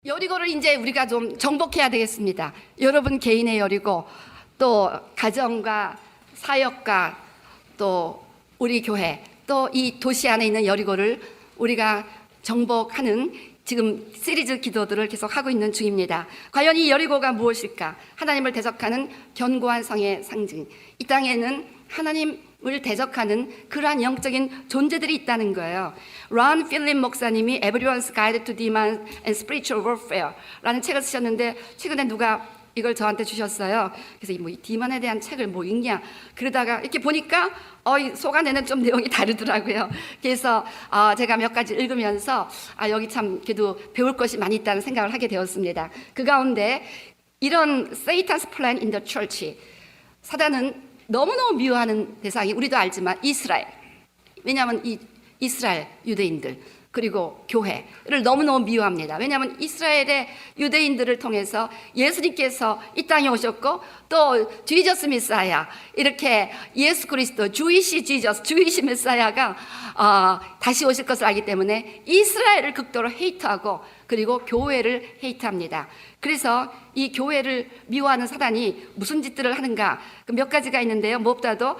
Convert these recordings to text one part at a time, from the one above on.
여리고를 이제 우리가 좀 정복해야 되겠습니다. 여러분 개인의 여리고, 또 가정과 사역과 또 우리 교회, 또 이 도시 안에 있는 여리고를 우리가 정복하는 지금 시리즈 기도들을 계속 하고 있는 중입니다. 과연 이 여리고가 무엇일까? 하나님을 대적하는 견고한 성의 상징. 이 땅에는 하나님을 대적하는 그러한 영적인 존재들이 있다는 거예요. 론 필립 목사님이 Everyone's Guide to Demons and Spiritual Warfare 라는 책을 쓰셨는데, 최근에 누가 이걸 저한테 주셨어요. 그래서 이 디먼에 대한 책을 읽냐 그러다가 이렇게 보니까 속안에는 좀 내용이 다르더라고요. 그래서 제가 몇 가지 읽으면서 여기 참 그래도 배울 것이 많이 있다는 생각을 하게 되었습니다. 그 가운데 이런 Satan's plan in the church, 사단은 너무너무 미워하는 대상이 우리도 알지만 이스라엘, 왜냐하면 이 이스라엘 유대인들 그리고 교회를 너무너무 미워합니다. 왜냐하면 이스라엘의 유대인들을 통해서 예수님께서 이 땅에 오셨고, 또 지저스 메사야, 이렇게 예수 그리스도 주이시 지저스, 주이시 메사야가 다시 오실 것을 알기 때문에 이스라엘을 극도로 헤이트하고, 그리고 교회를 헤이트합니다. 그래서 이 교회를 미워하는 사단이 무슨 짓들을 하는가, 몇 가지가 있는데요. 무엇보다도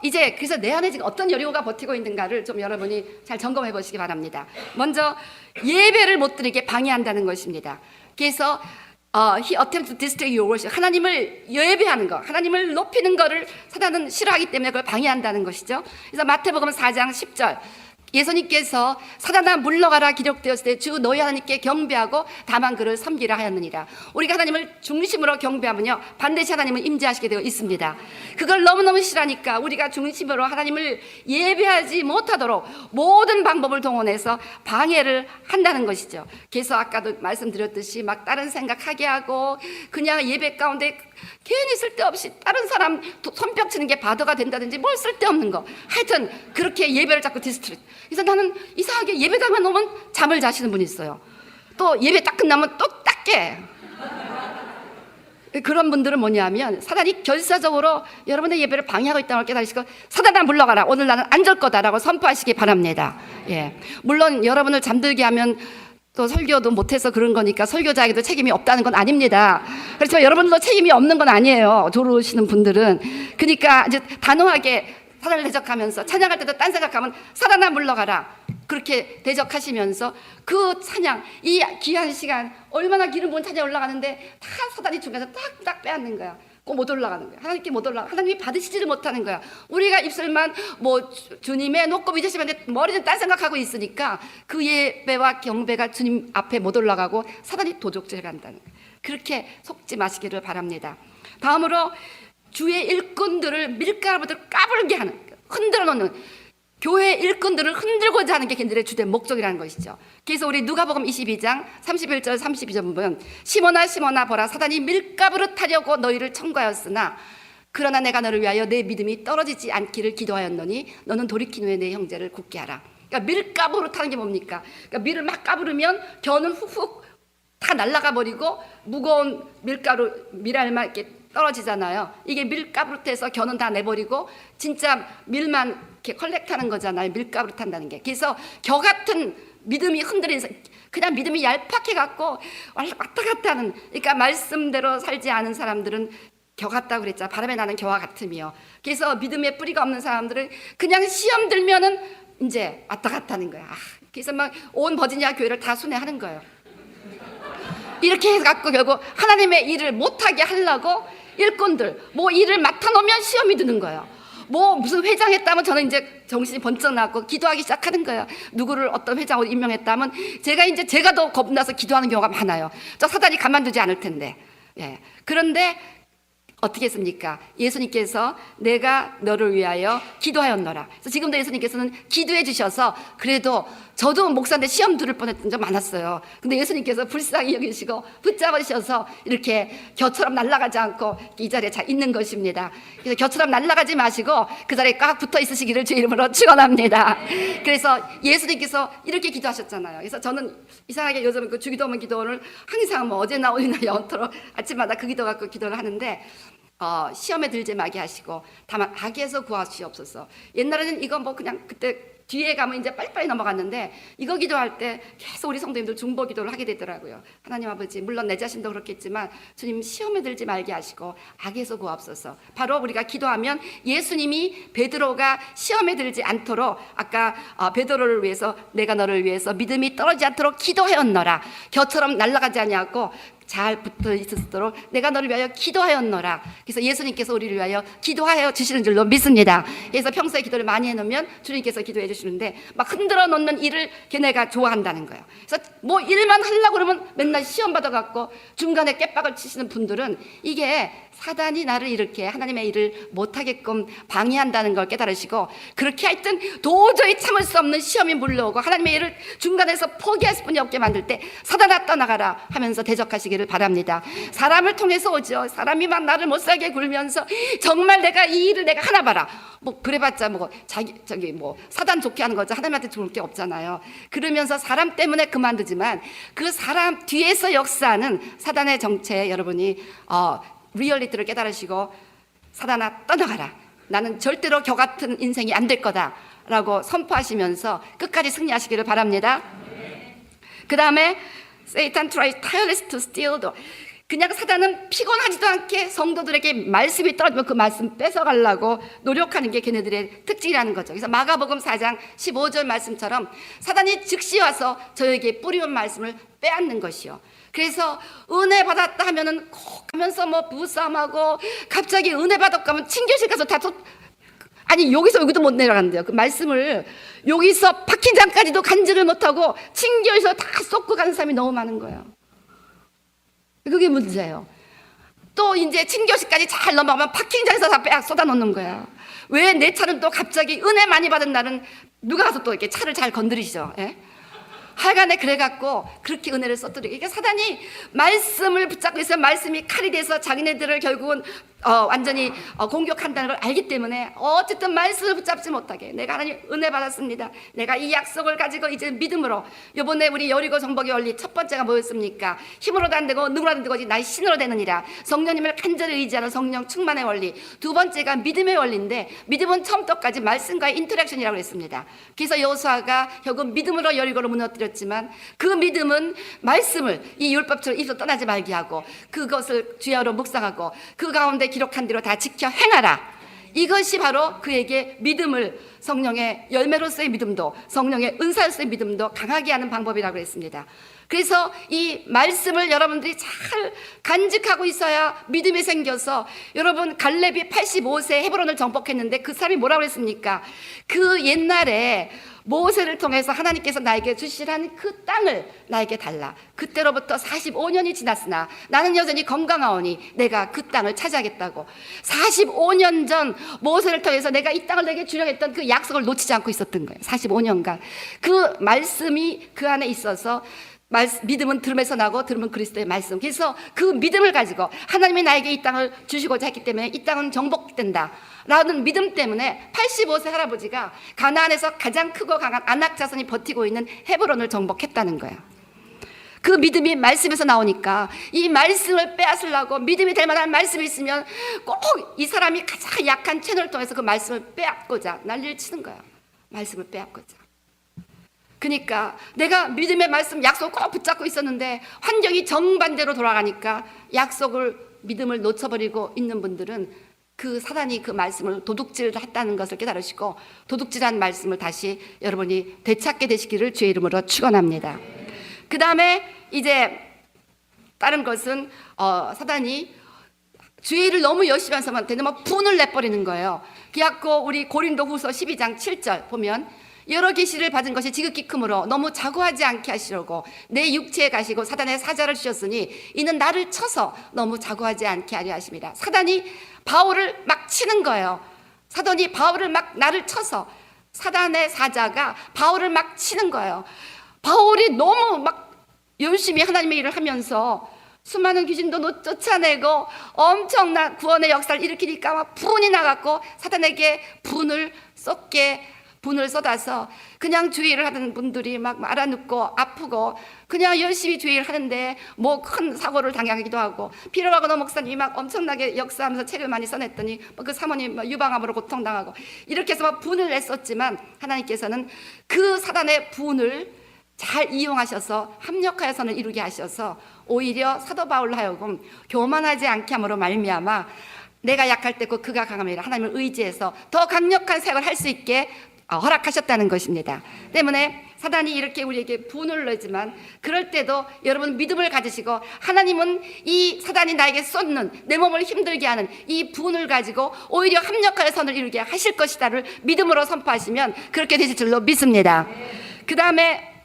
이제 그래서 내 안에 지금 어떤 여리고가 버티고 있는가를 좀 여러분이 잘 점검해 보시기 바랍니다. 먼저 예배를 못 드리게 방해한다는 것입니다. 그래서 he attempts to destroy your worship, 하나님을 예배하는 것, 하나님을 높이는 것을 사단은 싫어하기 때문에 그걸 방해한다는 것이죠. 그래서 마태복음 4장 10절, 예수님께서 사단아 물러가라 기록되었을 때 주 너희 하나님께 경배하고 다만 그를 섬기라 하였느니라. 우리가 하나님을 중심으로 경배하면요, 반드시 하나님은 임재하시게 되어 있습니다. 그걸 너무너무 싫어하니까 우리가 중심으로 하나님을 예배하지 못하도록 모든 방법을 동원해서 방해를 한다는 것이죠. 그래서 아까도 말씀드렸듯이 막 다른 생각하게 하고, 그냥 예배 가운데 괜히 쓸데없이 다른 사람 손뼉치는 게 바더가 된다든지 뭘 쓸데없는 거, 하여튼 그렇게 예배를 자꾸 디스트랙트. 그래서 나는 이상하게 예배당만 오면 잠을 자시는 분이 있어요. 또 예배 딱 끝나면 또 딱 깨. 그런 분들은 뭐냐면 사단이 결사적으로 여러분의 예배를 방해하고 있다는 걸 깨달으시고, 사단아 물러가라, 오늘 나는 안 잘 거다라고 선포하시기 바랍니다. 예. 물론 여러분을 잠들게 하면 또 설교도 못해서 그런 거니까 설교자에게도 책임이 없다는 건 아닙니다. 그렇지만 여러분도 책임이 없는 건 아니에요, 들어오시는 분들은. 그러니까 이제 단호하게 사단을 대적하면서 찬양할 때도 딴 생각하면 사단아 물러가라, 그렇게 대적하시면서 그 찬양, 이 귀한 시간, 얼마나 기름 부은 찬양이 올라가는데 다 사단이 중간에서 딱딱 빼앗는 거야. 꼭 못 올라가는 거야. 하나님께 못 올라가, 하나님이 받으시지를 못하는 거야. 우리가 입술만 주님의 높고 믿으시면 머리는 딴 생각하고 있으니까 그 예배와 경배가 주님 앞에 못 올라가고 사단이 도적질 간다는 거야. 그렇게 속지 마시기를 바랍니다. 다음으로 주의 일꾼들을 밀가루부터 까불게 하는, 흔들어 놓는, 교회 일꾼들을 흔들고자 하는 게 걔네들의 주된 목적이라는 것이죠. 그래서 우리 누가복음 22장 31절 32절 보면, 시몬아 시몬아 보라, 사단이 밀가루를 타려고 너희를 청구하였으나 그러나 내가 너를 위하여 내 믿음이 떨어지지 않기를 기도하였노니 너는 돌이킨 후에 내 형제를 굳게 하라. 그러니까 밀가루를 타는 게 뭡니까? 그러니까 밀을 막 까부르면 겨는 훅훅 다 날아가 버리고 무거운 밀알만 이렇게 떨어지잖아요. 이게 밀가루로 해서 겨는 다 내버리고 진짜 밀만 이렇게 컬렉트하는 거잖아요. 밀가루로 탄다는 게. 그래서 겨 같은 믿음이 흔들리는, 그냥 믿음이 얄팍해 갖고 왔다 갔다 하는, 그러니까 말씀대로 살지 않은 사람들은 겨 같다고 그랬잖아. 바람에 나는 겨와 같으며. 그래서 믿음의 뿌리가 없는 사람들은 그냥 시험 들면은 이제 왔다 갔다 하는 거야. 그래서 막 온 버지니아 교회를 다 순회하는 거예요. 이렇게 해갖고 결국 하나님의 일을 못하게 하려고 일꾼들 일을 맡아놓으면 시험이 드는 거예요. 무슨 회장했다면 저는 이제 정신이 번쩍 나고 기도하기 시작하는 거예요. 누구를 어떤 회장으로 임명했다면 제가 더 겁나서 기도하는 경우가 많아요. 저 사단이 가만두지 않을 텐데. 예. 그런데 어떻게 했습니까? 예수님께서 내가 너를 위하여 기도하였노라. 그래서 지금도 예수님께서는 기도해 주셔서, 그래도 저도 목사인데 시험 들을 뻔했던 적 많았어요. 근데 예수님께서 불쌍히 여기시고 붙잡으셔서 이렇게 겨처럼 날아가지 않고 이 자리에 잘 있는 것입니다. 그래서 겨처럼 날아가지 마시고 그 자리에 꽉 붙어 있으시기를 주 이름으로 축원합니다. 그래서 예수님께서 이렇게 기도하셨잖아요. 그래서 저는 이상하게 요즘 그 주기도문 기도를 항상 어제나 오늘이나 영토록 아침마다 그 기도 갖고 기도를 하는데, 시험에 들지 마게 하시고 다만 악에서 구하시옵소서. 옛날에는 이거 그냥 그때 뒤에 가면 이제 빨리빨리 넘어갔는데 이거 기도할 때 계속 우리 성도님들 중보 기도를 하게 되더라고요. 하나님 아버지, 물론 내 자신도 그렇겠지만 주님 시험에 들지 말게 하시고 악에서 구하옵소서. 바로 우리가 기도하면 예수님이 베드로가 시험에 들지 않도록 아까 베드로를 위해서 내가 너를 위해서 믿음이 떨어지지 않도록 기도하였노라. 겨처럼 날아가지 아니하고 잘 붙어 있었도록 내가 너를 위하여 기도하였노라. 그래서 예수님께서 우리를 위하여 기도하여 주시는 줄로 믿습니다. 그래서 평소에 기도를 많이 해놓으면 주님께서 기도해 주시는데 막 흔들어 놓는 일을 걔네가 좋아한다는 거예요. 그래서 뭐 일만 하려고 그러면 맨날 시험 받아갖고 중간에 깨박을 치시는 분들은 이게 사단이 나를 이렇게 하나님의 일을 못하게끔 방해한다는 걸 깨달으시고, 그렇게 하여튼 도저히 참을 수 없는 시험이 물러오고 하나님의 일을 중간에서 포기할 수뿐이 없게 만들 때 사단아 떠나가라 하면서 대적하시기를 바랍니다. 사람을 통해서 오죠. 사람이 막 나를 못살게 굴면서 정말 내가 이 일을 내가 하나 봐라, 뭐 그래봤자 뭐 저기 뭐 사단 좋게 하는 거죠. 하나님한테 좋을 게 없잖아요. 그러면서 사람 때문에 그만두지만 그 사람 뒤에서 역사하는 사단의 정체에 여러분이 리얼리티를 깨달으시고 사단아 떠나가라, 나는 절대로 겨 같은 인생이 안 될 거다 라고 선포하시면서 끝까지 승리하시기를 바랍니다. 그 다음에 Satan tries tireless to steal the, 그냥 사단은 피곤하지도 않게 성도들에게 말씀이 떨어지면 그 말씀 뺏어가려고 노력하는 게 걔네들의 특징이라는 거죠. 그래서 마가복음 4장 15절 말씀처럼 사단이 즉시 와서 저에게 뿌리온 말씀을 빼앗는 것이요. 그래서 은혜 받았다 하면은 꼭 하면서 뭐 부부싸움하고, 갑자기 은혜 받았고 하면 친교실 가서 다 아니 여기서 여기도 못 내려간대요. 그 말씀을 여기서 파킹장까지도 간지를 못하고 친교에서 다 쏟고 가는 사람이 너무 많은 거예요. 그게 문제예요. 또 이제 친교실까지 잘 넘어가면 파킹장에서 다 빼앗 쏟아놓는 거야. 왜 내 차는 또 갑자기 은혜 많이 받은 날은 누가 가서 또 이렇게 차를 잘 건드리시죠. 예? 하여간에 그래갖고 그렇게 은혜를 써드리고, 이게 사단이 말씀을 붙잡고 있어요. 말씀이 칼이 돼서 자기네들을 결국은 완전히 공격한다는 걸 알기 때문에 어쨌든 말씀을 붙잡지 못하게, 내가 하나님 은혜 받았습니다, 내가 이 약속을 가지고 이제 믿음으로, 요번에 우리 여리고 정복의 원리 첫 번째가 뭐였습니까? 힘으로도 안 되고 누구로도 안 되고 오직 나의 신으로 되느니라. 성령님을 간절히 의지하는 성령 충만의 원리. 두 번째가 믿음의 원리인데, 믿음은 처음부터까지 말씀과의 인터랙션이라고 했습니다. 그래서 여호수아가 결국 믿음으로 여리고를 무너뜨렸지만 그 믿음은 말씀을 이 율법처럼 입에서 떠나지 말게 하고 그것을 주야로 묵상하고 그 가운데 기록한 대로 다 지켜 행하라. 이것이 바로 그에게 믿음을, 성령의 열매로서의 믿음도 성령의 은사로서의 믿음도 강하게 하는 방법이라고 했습니다. 그래서 이 말씀을 여러분들이 잘 간직하고 있어야 믿음이 생겨서, 여러분 갈렙이 85세 헤브론을 정복했는데 그 사람이 뭐라고 했습니까? 그 옛날에 모세를 통해서 하나님께서 나에게 주시라는 그 땅을 나에게 달라. 그때로부터 45년이 지났으나 나는 여전히 건강하오니 내가 그 땅을 차지하겠다고. 45년 전 모세를 통해서 내가 이 땅을 내게 주려고 했던 그 약속을 놓치지 않고 있었던 거예요. 45년간 그 말씀이 그 안에 있어서, 믿음은 들음에서 나고 들음은 그리스도의 말씀. 그래서 그 믿음을 가지고 하나님이 나에게 이 땅을 주시고자 했기 때문에 이 땅은 정복된다 라는 믿음 때문에 85세 할아버지가 가나안에서 가장 크고 강한 아낙 자손이 버티고 있는 헤브론을 정복했다는 거예요. 그 믿음이 말씀에서 나오니까 이 말씀을 빼앗으려고, 믿음이 될 만한 말씀이 있으면 꼭 이 사람이 가장 약한 채널을 통해서 그 말씀을 빼앗고자 난리를 치는 거예요. 말씀을 빼앗고자. 그러니까 내가 믿음의 말씀 약속 꼭 붙잡고 있었는데 환경이 정반대로 돌아가니까 약속을, 믿음을 놓쳐버리고 있는 분들은 그 사단이 그 말씀을 도둑질했다는 것을 깨달으시고 도둑질한 말씀을 다시 여러분이 되찾게 되시기를 주의 이름으로 축원합니다. 그 다음에 이제 다른 것은 사단이 주의 일을 너무 열심히 해서만 되는 분을 내버리는 거예요. 그래갖고 우리 고린도후서 12장 7절 보면, 여러 계시를 받은 것이 지극히 크므로 너무 자고하지 않게 하시려고 내 육체에 가시고 사단의 사자를 주셨으니 이는 나를 쳐서 너무 자고하지 않게 하려 하십니다. 사단이 바울을 막 치는 거예요. 사단이 바울을 막 나를 쳐서, 사단의 사자가 바울을 막 치는 거예요. 바울이 너무 막 열심히 하나님의 일을 하면서 수많은 귀신도 쫓아내고 엄청난 구원의 역사를 일으키니까 막 분이 나갖고 사단에게 분을 쏟게 분을 쏟아서 그냥 주의를 하던 분들이 막 알아눕고 아프고 그냥 열심히 주의를 하는데 뭐 큰 사고를 당하기도 하고, 피로하거나 목사님이 막 엄청나게 역사하면서 책을 많이 써냈더니 그 사모님 유방암으로 고통당하고 이렇게 해서 막 분을 냈었지만, 하나님께서는 그 사단의 분을 잘 이용하셔서 합력하여 선을 이루게 하셔서 오히려 사도 바울로 하여금 교만하지 않게 함으로 말미암아 내가 약할 때 그가 강함이라 하나님을 의지해서 더 강력한 사역을 할 수 있게 허락하셨다는 것입니다. 때문에 사단이 이렇게 우리에게 분을 내지만, 그럴 때도 여러분 믿음을 가지시고, 하나님은 이 사단이 나에게 쏟는, 내 몸을 힘들게 하는 이 분을 가지고 오히려 합력하여 선을 이루게 하실 것이다를 믿음으로 선포하시면 그렇게 되실 줄로 믿습니다. 그 다음에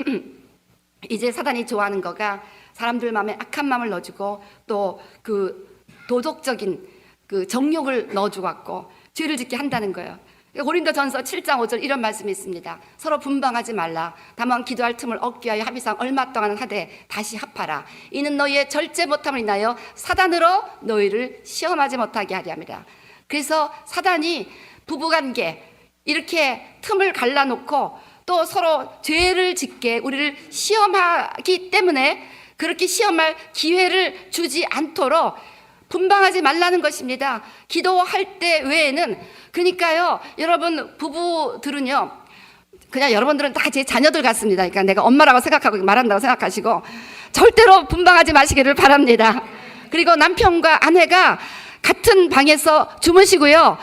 이제 사단이 좋아하는 거가 사람들 마음에 악한 마음을 넣어주고 또 그 도덕적인 그 정욕을 넣어주고 갖고 죄를 짓게 한다는 거예요. 고린도전서 7장 5절 이런 말씀이 있습니다. 서로 분방하지 말라. 다만 기도할 틈을 얻기 위하여 합의상 얼마 동안은 하되 다시 합하라. 이는 너희의 절제 못함을 인하여 사단으로 너희를 시험하지 못하게 하려 함이라. 그래서 사단이 부부관계 이렇게 틈을 갈라놓고 또 서로 죄를 짓게 우리를 시험하기 때문에 그렇게 시험할 기회를 주지 않도록 분방하지 말라는 것입니다. 기도할 때 외에는. 그러니까요, 여러분 부부들은요, 그냥 여러분들은 다 제 자녀들 같습니다. 그러니까 내가 엄마라고 생각하고 말한다고 생각하시고 절대로 분방하지 마시기를 바랍니다. 그리고 남편과 아내가 같은 방에서 주무시고요,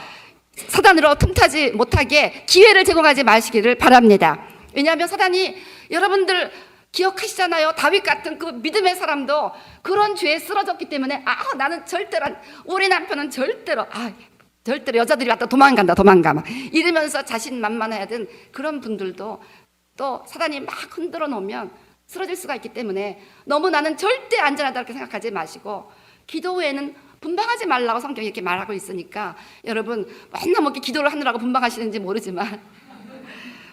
사단으로 틈타지 못하게 기회를 제공하지 마시기를 바랍니다. 왜냐하면 사단이, 여러분들 기억하시잖아요. 다윗 같은 그 믿음의 사람도 그런 죄에 쓰러졌기 때문에 나는 절대로, 우리 남편은 절대로 여자들이 왔다 도망간다 막 이러면서 자신만만하던 그런 분들도 또 사단이 막 흔들어 놓으면 쓰러질 수가 있기 때문에 너무 나는 절대 안전하다 이렇게 생각하지 마시고, 기도 후에는 분방하지 말라고 성경이 이렇게 말하고 있으니까 여러분 맨날 뭐 이렇게 기도를 하느라고 분방하시는지 모르지만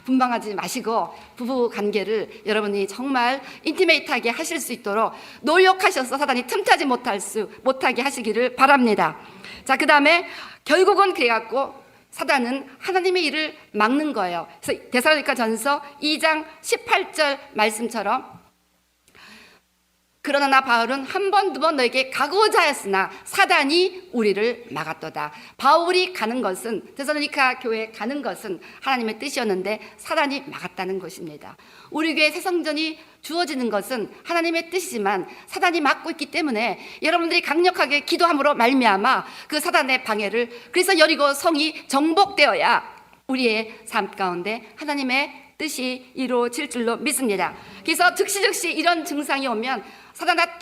분방하지 마시고 부부 관계를 여러분이 정말 인티메이트하게 하실 수 있도록 노력하셔서 사단이 틈타지 못하게 하시기를 바랍니다. 자, 그 다음에 결국은 그래갖고 사단은 하나님의 일을 막는 거예요. 그래서 데살로니가전서 2장 18절 말씀처럼, 그러나 나 바울은 한 번 두 번 너에게 가고자 하였으나 사단이 우리를 막았도다. 바울이 가는 것은, 데살로니가 교회에 가는 것은 하나님의 뜻이었는데 사단이 막았다는 것입니다. 우리 교회 새성전이 주어지는 것은 하나님의 뜻이지만 사단이 막고 있기 때문에 여러분들이 강력하게 기도함으로 말미암아 그 사단의 방해를, 그래서 여리고 성이 정복되어야 우리의 삶 가운데 하나님의 뜻이 이루어질 줄로 믿습니다. 그래서 즉시 이런 증상이 오면 사단아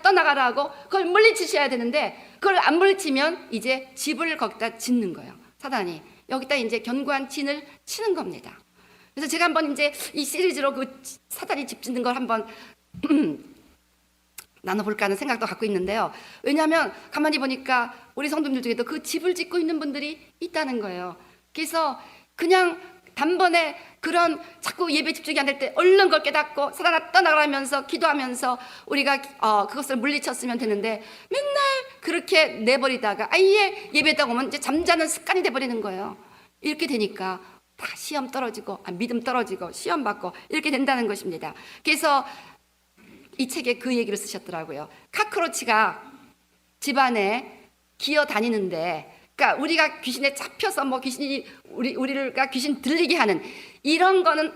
떠나가라 하고 그걸 물리치셔야 되는데, 그걸 안 물리치면 이제 집을 거기다 짓는 거예요. 사단이 여기다 이제 견고한 진을 치는 겁니다. 그래서 제가 한번 이제 이 시리즈로 그 사단이 집 짓는 걸 한번 나눠볼까 하는 생각도 갖고 있는데요. 왜냐하면 가만히 보니까 우리 성도님들 중에도 그 집을 짓고 있는 분들이 있다는 거예요. 그래서 그냥 단번에 그런 자꾸 예배 집중이 안 될 때 얼른 걸 깨닫고 사단아 떠나가면서 기도하면서 우리가 그것을 물리쳤으면 되는데, 맨날 그렇게 내버리다가 아예 예배다 오면 이제 잠자는 습관이 돼버리는 거예요. 이렇게 되니까 다 시험 떨어지고 믿음 떨어지고 시험 받고 이렇게 된다는 것입니다. 그래서 이 책에 그 얘기를 쓰셨더라고요. 카크로치가 집안에 기어 다니는데, 그러니까 우리가 귀신에 잡혀서 뭐 귀신이 우리를 귀신 들리게 하는 이런 거는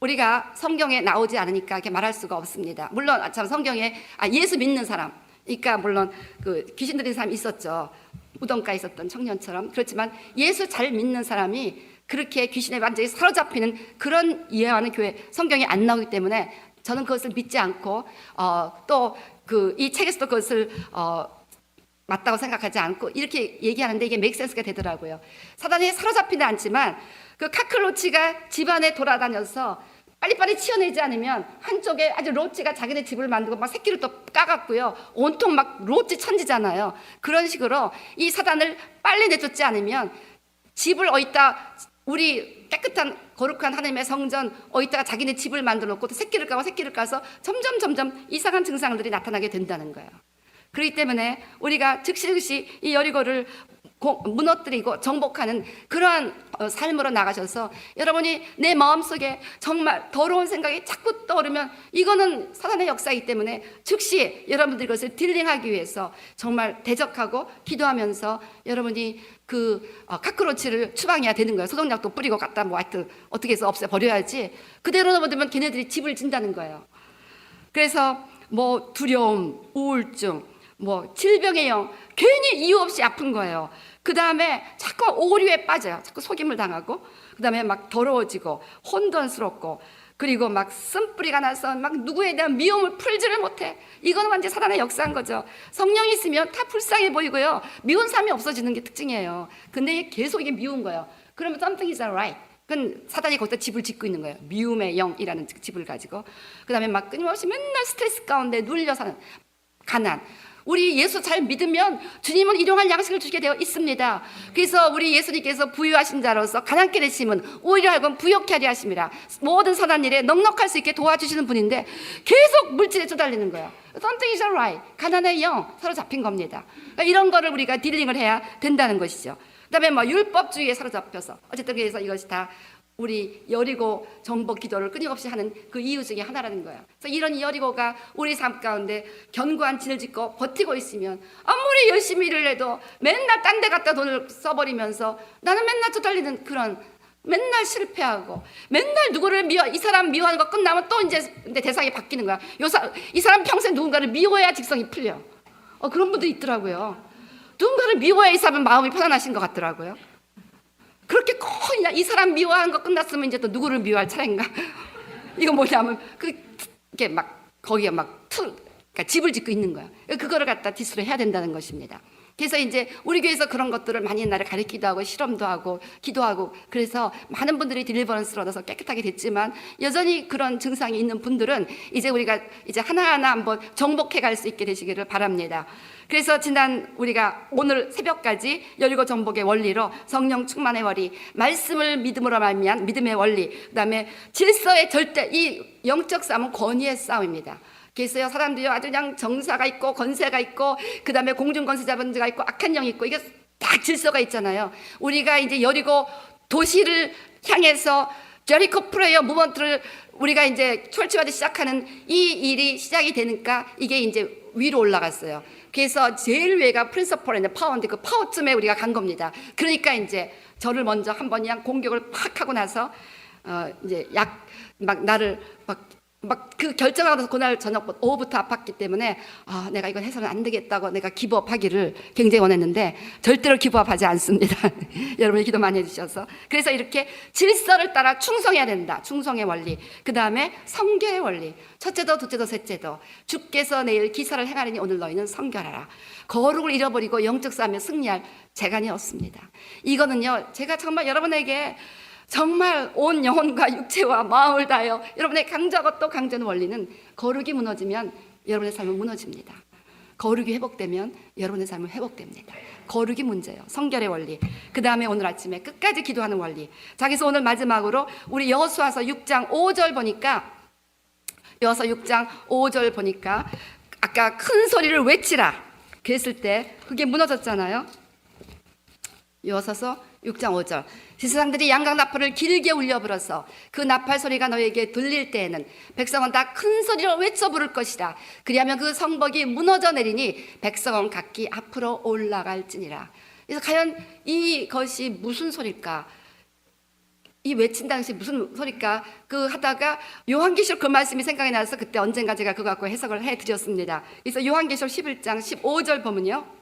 우리가 성경에 나오지 않으니까 이렇게 말할 수가 없습니다. 물론 참 성경에 예수 믿는 사람, 그러니까 물론 그 귀신 들리는 사람이 있었죠. 무덤가에 있었던 청년처럼. 그렇지만 예수 잘 믿는 사람이 그렇게 귀신에 완전히 사로잡히는 그런 이해하는 교회 성경에 안 나오기 때문에 저는 그것을 믿지 않고 또 그 이 책에서도 그것을 맞다고 생각하지 않고 이렇게 얘기하는데 이게 맥센스가 되더라고요. 사단이 사로잡히는 않지만 그 카클로치가 집안에 돌아다녀서 빨리빨리 치워내지 않으면 한쪽에 아주 로치가 자기네 집을 만들고 막 새끼를 또 까갖고요, 온통 막 로치 천지잖아요. 그런 식으로 이 사단을 빨리 내쫓지 않으면 집을 어디다, 우리 깨끗한 거룩한 하나님의 성전 어디다가 자기네 집을 만들어 놓고 또 새끼를 까서 점점 이상한 증상들이 나타나게 된다는 거예요. 그렇기 때문에 우리가 즉시 이 여리고를 무너뜨리고 정복하는 그러한 삶으로 나가셔서 여러분이 내 마음속에 정말 더러운 생각이 자꾸 떠오르면 이거는 사단의 역사이기 때문에 즉시 여러분들이 그것을 딜링하기 위해서 정말 대적하고 기도하면서 여러분이 그 카크로치를 추방해야 되는 거예요. 소독약도 뿌리고 갖다 뭐 하여튼 어떻게 해서 없애버려야지. 그대로 넘어들면 걔네들이 집을 진다는 거예요. 그래서 뭐 두려움, 우울증, 뭐 질병의 영, 괜히 이유 없이 아픈 거예요. 그 다음에 자꾸 오류에 빠져요. 자꾸 속임을 당하고, 그 다음에 막 더러워지고 혼돈스럽고, 그리고 막 쓴뿌리가 나서 막 누구에 대한 미움을 풀지를 못해. 이거는 완전 사단의 역사인 거죠. 성령이 있으면 다 불쌍해 보이고요, 미운 삶이 없어지는 게 특징이에요. 근데 계속 이게 미운 거예요. 그러면 something is right. 그건 사단이 거기다 집을 짓고 있는 거예요. 미움의 영이라는 집을 가지고. 그 다음에 막 끊임없이 맨날 스트레스 가운데 눌려 사는 가난. 우리 예수 잘 믿으면 주님은 일용할 양식을 주게 되어 있습니다. 그래서 우리 예수님께서 부유하신 자로서 가난케 되심은 오히려 하여금 부욕케 하려 하심이라. 모든 선한 일에 넉넉할 수 있게 도와주시는 분인데 계속 물질에 쪼달리는 거예요. Something is right. 가난의 영 사로잡힌 겁니다. 그러니까 이런 거를 우리가 딜링을 해야 된다는 것이죠. 그다음에 뭐 율법주의에 사로잡혀서 어쨌든 그래서 이것이 다 우리 여리고 정복 기도를 끊임없이 하는 그 이유 중에 하나라는 거예요. 그래서 이런 여리고가 우리 삶 가운데 견고한 진을 짓고 버티고 있으면 아무리 열심히 일을 해도 맨날 딴 데 갖다 돈을 써버리면서 나는 맨날 쪼달리는 그런, 맨날 실패하고 맨날 누구를 이 사람 미워하는 거 끝나면 또 이제 근데 대상이 바뀌는 거야. 이 사람 평생 누군가를 미워해야 직성이 풀려. 그런 분들이 있더라고요. 누군가를 미워해야 이 사람은 마음이 편안하신 것 같더라고요. 그렇게 거의 이 사람 미워하는 거 끝났으면 이제 또 누구를 미워할 차례인가? 이거 뭐냐면 그게 막 거기에 막 그러니까 집을 짓고 있는 거야. 그거를 갖다 디스를 해야 된다는 것입니다. 그래서 이제 우리 교회에서 그런 것들을 많이 옛날에 가르치기도 하고 실험도 하고 기도하고 그래서 많은 분들이 딜리버런스를 얻어서 깨끗하게 됐지만 여전히 그런 증상이 있는 분들은 이제 우리가 이제 하나하나 한번 정복해 갈 수 있게 되시기를 바랍니다. 그래서 지난 우리가 오늘 새벽까지 여리고 정복의 원리로 성령 충만의 원리, 말씀을 믿음으로 말미암은 믿음의 원리, 그다음에 질서의 절대, 이 영적 싸움은 권위의 싸움입니다. 그래서 사람들이 아주 그냥 정사가 있고 권세가 있고 그다음에 공중권세 잡은 자가 있고 악한 영이 있고 이게 다 질서가 있잖아요. 우리가 이제 여리고 도시를 향해서 제리코 프레이어 무먼트를 우리가 이제 철치하기 시작하는 이 일이 시작이 되니까 이게 이제 위로 올라갔어요. 그래서 제일 위가 프린서폴인데 파워인데 그 파워쯤에 우리가 간 겁니다. 그러니까 이제 저를 먼저 한번 그냥 공격을 팍 하고 나서 이제 막 나를 막 그 결정하고 나서 그날 저녁 오후부터 아팠기 때문에 내가 이건 해서는 안 되겠다고 내가 기부업하기를 굉장히 원했는데 절대로 기부업하지 않습니다. 여러분이 기도 많이 해주셔서. 그래서 이렇게 질서를 따라 충성해야 된다. 충성의 원리. 그 다음에 성결의 원리. 첫째도 둘째도 셋째도 주께서 내일 기사를 행하리니 오늘 너희는 성결하라. 거룩을 잃어버리고 영적 싸움에 승리할 재간이 없습니다. 이거는요 제가 정말 여러분에게 정말 온 영혼과 육체와 마음을 다하여 여러분의 강조하고 또 강조하는 원리는 거룩이 무너지면 여러분의 삶은 무너집니다. 거룩이 회복되면 여러분의 삶은 회복됩니다. 거룩이 문제예요. 성결의 원리. 그 다음에 오늘 아침에 끝까지 기도하는 원리. 자, 그래서 오늘 마지막으로 우리 여호수아서 6장 5절 보니까 아까 큰 소리를 외치라 그랬을 때 그게 무너졌잖아요. 여호수아서 6장 5절. 지사장들이 양각 나팔을 길게 울려 불어서 그 나팔 소리가 너에게 들릴 때에는 백성은 다 큰 소리로 외쳐 부를 것이다. 그리하면 그 성벽이 무너져 내리니 백성은 각기 앞으로 올라갈지니라. 그래서 과연 이것이 무슨 소리일까? 이 외친다는 것이 무슨 소리일까? 하다가 요한계시록 그 말씀이 생각이 나서 그때 언젠가 제가 그거 갖고 해석을 해드렸습니다. 그래서 요한계시록 11장 15절 보면요.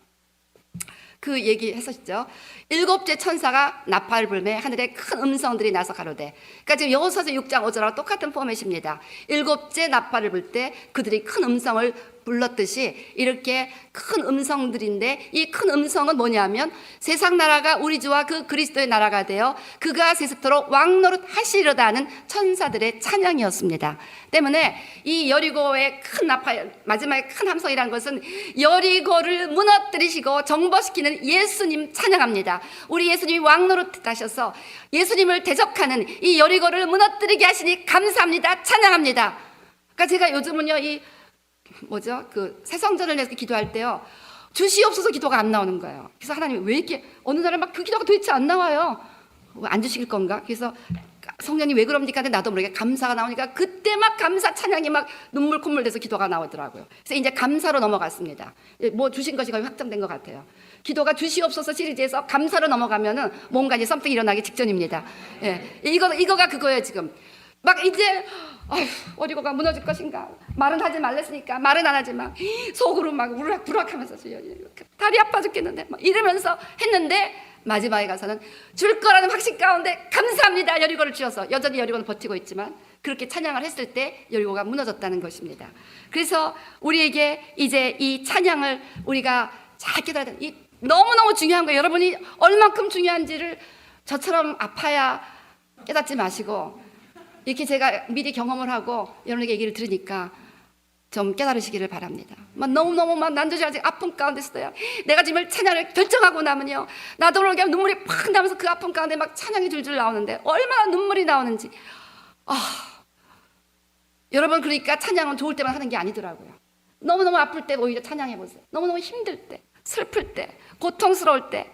그 얘기 했었죠. 일곱째 천사가 나팔을 불매 하늘에 큰 음성들이 나서 가로되. 그러니까 지금 여호수아서 6장 5절하고 똑같은 포맷입니다. 일곱째 나팔을 불 때 그들이 큰 음성을 불렀듯이 이렇게 큰 음성들인데 이 큰 음성은 뭐냐면 세상 나라가 우리 주와 그 그리스도의 나라가 되어 그가 세습토록 왕노릇 하시려다 하는 천사들의 찬양이었습니다. 때문에 이 여리고의 큰 나팔 마지막에 큰 함성이라는 것은 여리고를 무너뜨리시고 정복시키는 예수님 찬양합니다. 우리 예수님이 왕노릇 하셔서 예수님을 대적하는 이 여리고를 무너뜨리게 하시니 감사합니다. 찬양합니다. 그러니까 제가 요즘은요 그 새성전을 내서 기도할 때요 주시옵소서 기도가 안 나오는 거예요. 그래서 하나님 왜 이렇게 어느 날에 막 그 기도가 도대체 안 나와요? 안 주실 건가? 그래서 성령님 왜 그럽니까? 근데 나도 모르게 감사가 나오니까 그때 막 감사 찬양이 막 눈물 콧물 돼서 기도가 나오더라고요. 그래서 이제 감사로 넘어갔습니다. 뭐 주신 것이 거의 확정된 것 같아요. 기도가 주시옵소서 시리즈에서 감사로 넘어가면은 뭔가 이제 썸띵 일어나기 직전입니다. 예, 이거가 그거예요 지금. 막 이제 아휴, 어리고가 무너질 것인가? 말은 하지 말랬으니까 말은 안 하지만 속으로 막 우락부락하면서 다리 아파 죽겠는데 막 이러면서 했는데 마지막에 가서는 줄 거라는 확신 가운데 감사합니다. 여리고를 주셔서 여전히 여리고는 버티고 있지만 그렇게 찬양을 했을 때 여리고가 무너졌다는 것입니다. 그래서 우리에게 이제 이 찬양을 우리가 잘 깨달아야 돼. 이 너무너무 중요한 거예요. 여러분이 얼만큼 중요한지를 저처럼 아파야 깨닫지 마시고 이렇게 제가 미리 경험을 하고 여러분에게 얘기를 들으니까 좀 깨달으시기를 바랍니다. 막 너무너무 막 난조지하지 아픔 가운데 있어요. 내가 지금 찬양을 결정하고 나면요, 나도 모르게 눈물이 팍 나면서 그 아픔 가운데 막 찬양이 줄줄 나오는데 얼마나 눈물이 나오는지. 여러분, 그러니까 찬양은 좋을 때만 하는 게 아니더라고요. 너무너무 아플 때 오히려 찬양해 보세요. 너무너무 힘들 때, 슬플 때, 고통스러울 때,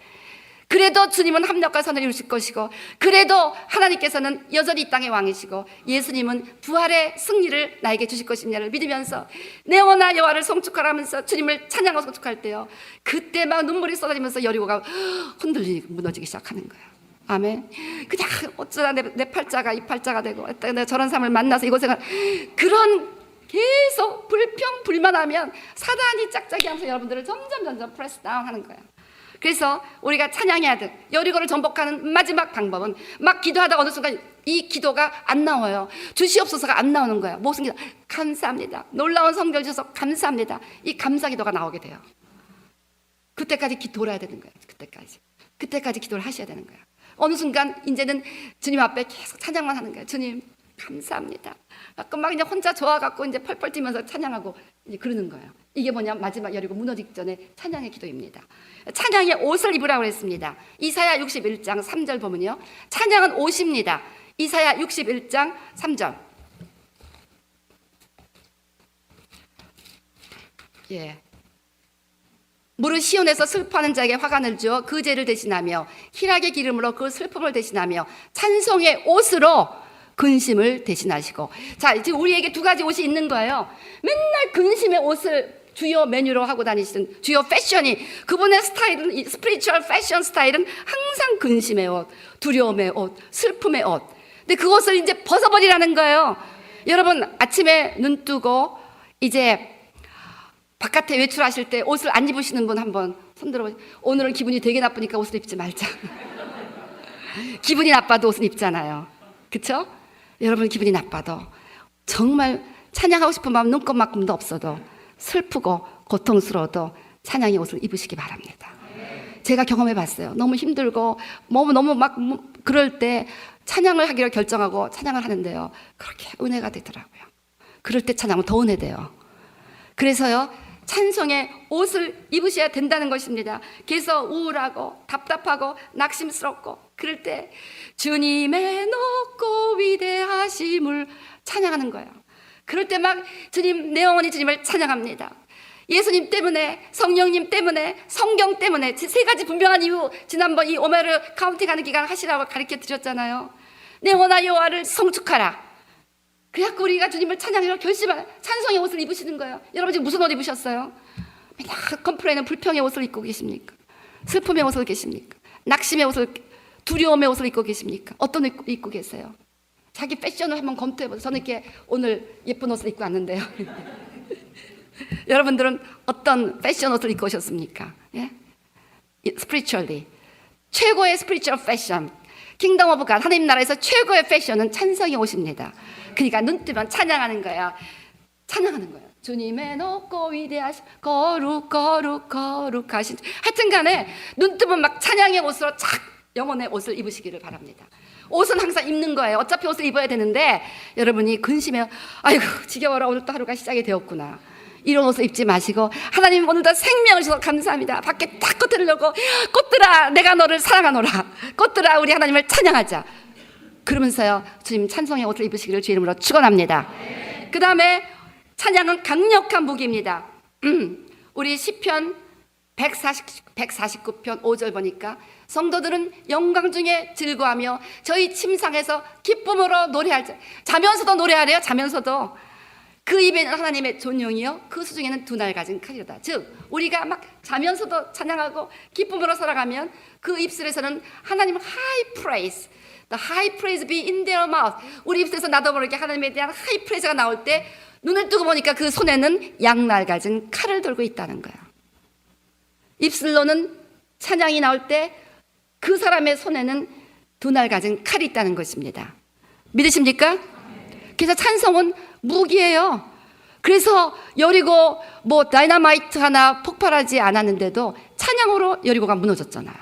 그래도 주님은 합력과 선을 이루실 것이고, 그래도 하나님께서는 여전히 이 땅의 왕이시고 예수님은 부활의 승리를 나에게 주실 것임냐를 믿으면서 내 영혼아 여호와를 송축하라면서 주님을 찬양하고 송축할 때요, 그때 막 눈물이 쏟아지면서 여리고가 흔들리고 무너지기 시작하는 거예요. 아멘. 그냥 어쩌다 내 팔자가 이 팔자가 되고 내가 저런 사람을 만나서 이곳에 그런 계속 불평 불만하면 사단이 짝짝이 하면서 여러분들을 점점 프레스 다운 하는 거예요. 그래서 우리가 찬양해야 돼. 여리고를 정복하는 마지막 방법은 막 기도하다가 어느 순간 이 기도가 안 나와요. 주시옵소서가 안 나오는 거예요. 무슨 기도? 감사합니다. 놀라운 성결 주셔서 감사합니다. 이 감사 기도가 나오게 돼요. 그때까지 돌아야 되는 거예요. 그때까지 기도를 하셔야 되는 거예요. 어느 순간 이제는 주님 앞에 계속 찬양만 하는 거예요. 주님 감사합니다. 막 그냥 혼자 좋아갖고 이제 펄펄 뛰면서 찬양하고 이제 그러는 거예요. 이게 뭐냐, 마지막 여리고 무너지기 전에 찬양의 기도입니다. 찬양의 옷을 입으라고 했습니다. 이사야 61장 3절 보면요, 찬양은 옷입니다. 이사야 61장 3절. 예. 무릇 시온에서 슬퍼하는 자에게 화관을 주어 그 죄를 대신하며 희락의 기름으로 그 슬픔을 대신하며 찬송의 옷으로 근심을 대신하시고. 자, 이제 우리에게 두 가지 옷이 있는 거예요. 맨날 근심의 옷을 주요 메뉴로 하고 다니시는 주요 패션이, 그분의 스타일은, 스피리추얼 패션 스타일은 항상 근심의 옷, 두려움의 옷, 슬픔의 옷. 근데 그것을 이제 벗어버리라는 거예요. 여러분, 아침에 눈 뜨고 이제 바깥에 외출하실 때 옷을 안 입으시는 분 한번 손 들어보세요. 오늘은 기분이 되게 나쁘니까 옷을 입지 말자. 기분이 나빠도 옷은 입잖아요. 그렇죠? 여러분, 기분이 나빠도 정말 찬양하고 싶은 마음 눈곱만큼도 없어도 슬프고 고통스러워도 찬양의 옷을 입으시기 바랍니다. 제가 경험해 봤어요. 너무 힘들고 너무 막 그럴 때 찬양을 하기로 결정하고 찬양을 하는데요, 그렇게 은혜가 되더라고요. 그럴 때 찬양은 더 은혜돼요. 그래서요, 찬송의 옷을 입으셔야 된다는 것입니다. 그래서 우울하고 답답하고 낙심스럽고 그럴 때 주님의 높고 위대하심을 찬양하는 거예요. 그럴 때 막 주님, 내 영혼이 주님을 찬양합니다. 예수님 때문에, 성령님 때문에, 성경 때문에, 세 가지 분명한 이유, 지난번 이 오메르 카운팅하는 기간 하시라고 가르쳐 드렸잖아요. 내 영혼아 여호와를 성축하라. 그래갖고 우리가 주님을 찬양하기로 결심한 찬송의 옷을 입으시는 거예요. 여러분 지금 무슨 옷 입으셨어요? 맨날 컴플레인은 불평의 옷을 입고 계십니까? 슬픔의 옷을 계십니까? 낙심의 옷을, 두려움의 옷을 입고 계십니까? 어떤 옷 입고 계세요? 자기 패션을 한번 검토해보세요. 저는 이렇게 오늘 예쁜 옷을 입고 왔는데요. 여러분들은 어떤 패션 옷을 입고 오셨습니까? 예? Spiritually 최고의 스피리추얼 패션, 킹덤 오브 갓, 하나님 나라에서 최고의 패션은 찬송의 옷입니다. 그러니까 눈 뜨면 찬양하는 거야. 찬양하는 거야. 주님의 높고 위대하신 거룩하신, 하여튼 간에 눈 뜨면 막 찬양의 옷으로 착 영혼의 옷을 입으시기를 바랍니다. 옷은 항상 입는 거예요. 어차피 옷을 입어야 되는데 여러분이 근심해, 아이고 지겨워라, 오늘 또 하루가 시작이 되었구나, 이런 옷을 입지 마시고, 하나님 오늘도 생명을 주셔서 감사합니다. 밖에 딱 꽃들을 열고, 꽃들아 내가 너를 사랑하노라, 꽃들아 우리 하나님을 찬양하자, 그러면서요 주님 찬송의 옷을 입으시기를 주의 이름으로 축원합니다. 그 다음에 찬양은 강력한 무기입니다. 우리 시편 149편 5절 보니까 성도들은 영광 중에 즐거워하며 저희 침상에서 기쁨으로 노래할 자면서도 노래하래요. 자면서도 그 입에는 하나님의 존용이요 그 수중에는 두 날 가진 칼이로다. 즉 우리가 막 자면서도 찬양하고 기쁨으로 살아가면 그 입술에서는 하나님 high praise, the high praise be in their mouth. 우리 입술에서 나도 모르게 하나님에 대한 high praise가 나올 때 눈을 뜨고 보니까 그 손에는 양날 가진 칼을 들고 있다는 거야. 입술로는 찬양이 나올 때 그 사람의 손에는 두 날 가진 칼이 있다는 것입니다. 믿으십니까? 그래서 찬송은 무기예요. 그래서 여리고 뭐 다이너마이트 하나 폭발하지 않았는데도 찬양으로 여리고가 무너졌잖아요.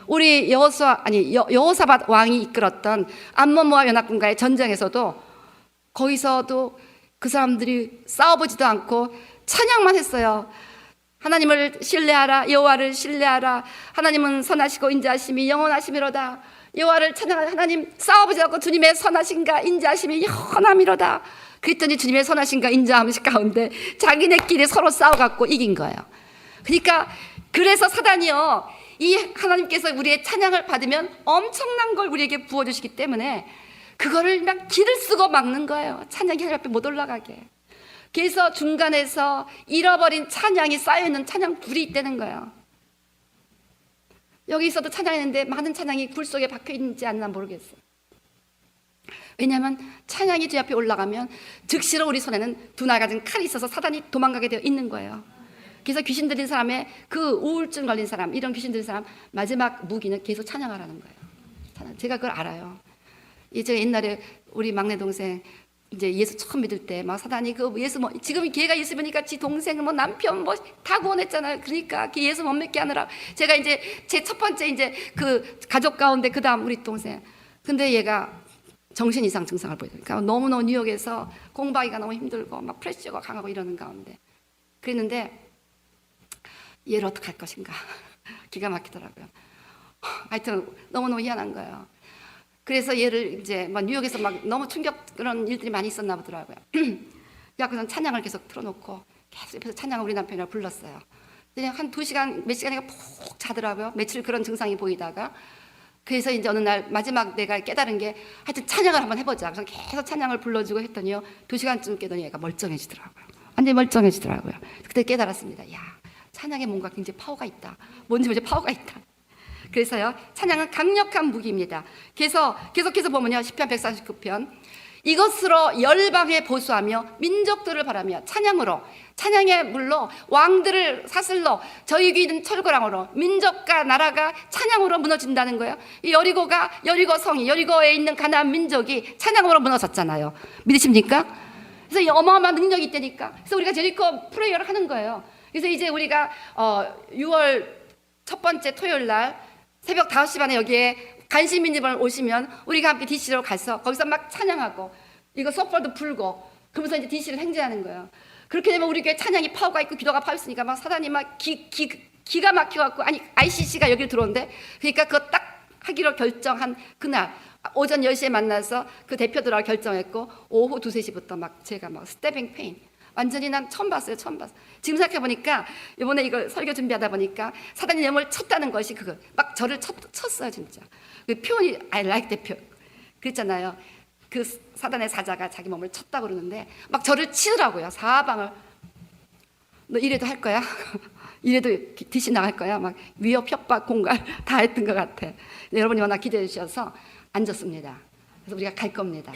우리 여호사밧 왕이 이끌었던 암몬 모압 연합군과의 전쟁에서도 거기서도 그 사람들이 싸워보지도 않고 찬양만 했어요. 하나님을 신뢰하라, 여호와를 신뢰하라. 하나님은 선하시고 인자하심이 영원하심이로다. 여호와를 찬양하라. 하나님 싸워보지 않고 주님의 선하심과 인자하심이 영원함이로다. 그랬더니 주님의 선하심과 인자함 가운데 자기네끼리 서로 싸워갖고 이긴 거예요. 그러니까 그래서 사단이요, 이 하나님께서 우리의 찬양을 받으면 엄청난 걸 우리에게 부어주시기 때문에 그거를 막 길을 쓰고 막는 거예요. 찬양이 하나님 앞에 못 올라가게. 그래서 중간에서 잃어버린 찬양이 쌓여있는 찬양 불이 있다는 거예요. 여기 있어도 찬양했는데 많은 찬양이 굴 속에 박혀있는지 않나 모르겠어요. 왜냐하면 찬양이 주 앞에 올라가면 즉시로 우리 손에는 두 날 가진 칼이 있어서 사단이 도망가게 되어 있는 거예요. 그래서 귀신 들린 사람의 그 우울증 걸린 사람, 이런 귀신 들린 사람 마지막 무기는 계속 찬양하라는 거예요. 제가 그걸 알아요. 제가 옛날에 우리 막내 동생 이제 예수 처음 믿을 때 막 사단이 그 예수 뭐 지금 걔가 예수 믿으니까 지 동생 뭐 남편 뭐 다 구원했잖아요. 그러니까 그 예수 못 믿게 하느라 제가 이제 제 첫 번째 이제 그 가족 가운데 그 다음 우리 동생. 근데 얘가 정신 이상 증상을 보이니까 너무너무 뉴욕에서 공부하기가 너무 힘들고 막 프레셔가 강하고 이러는 가운데 그랬는데 얘를 어떻게 할 것인가 기가 막히더라고요. 하여튼 너무너무 희한한 거예요. 그래서 얘를 이제 막 뉴욕에서 막 너무 충격 그런 일들이 많이 있었나 보더라고요. 그래서 찬양을 계속 틀어놓고 계속 옆에서 찬양을 우리 남편이랑 불렀어요. 그냥 한 2시간 몇 시간이가 푹 자더라고요. 며칠 그런 증상이 보이다가. 그래서 이제 어느 날 마지막 내가 깨달은 게 하여튼 찬양을 한번 해보자. 그래서 계속 찬양을 불러주고 했더니요 2시간쯤 깨더니 얘가 멀쩡해지더라고요. 완전히 멀쩡해지더라고요. 그때 깨달았습니다. 야, 찬양에 뭔가 굉장히 파워가 있다. 뭔지 모르지 파워가 있다. 그래서요 찬양은 강력한 무기입니다. 그래서 계속해서 보면요 시편 149편 이것으로 열방에 보수하며 민족들을 바라며 찬양으로 찬양의 물로 왕들을 사슬로 저희 귀는 철거랑으로 민족과 나라가 찬양으로 무너진다는 거예요. 이 여리고 성이 여리고에 있는 가나안 민족이 찬양으로 무너졌잖아요. 믿으십니까? 그래서 이 어마어마한 능력이 있다니까. 그래서 우리가 제리코 프레이어를 하는 거예요. 그래서 이제 우리가 6월 첫 번째 토요일 날 새벽 5시 반에 여기에 관심 있는 분 오시면 우리가 함께 DC로 가서 거기서 막 찬양하고 이거 소폴도 풀고 그러면서 이제 DC를 행진하는 거예요. 그렇게 되면 우리 교회 찬양이 파워가 있고 기도가 파워 있으니까 막 사단이 막 기가 막혀갖고 아니 ICC가 여기를 들어온대. 그러니까 그거 딱 하기로 결정한 그날 오전 10시에 만나서 그 대표들하고 결정했고 오후 2, 3시부터 막 제가 막 스태빙 페인 완전히 난 처음 봤어요. 지금 생각해보니까 이번에 이거 설교 준비하다 보니까 사단이 내 몸을 쳤다는 것이 그거 막 저를 쳤어요 진짜. 그 표현이 I like that 표현 그랬잖아요. 그 사단의 사자가 자기 몸을 쳤다고 그러는데 막 저를 치더라고요. 사방을. 너 이래도 할 거야? 이래도 DC 나갈 거야? 막 위협, 협박, 공갈 다 했던 것 같아. 여러분이 워낙 기대해 주셔서 앉았습니다. 그래서 우리가 갈 겁니다.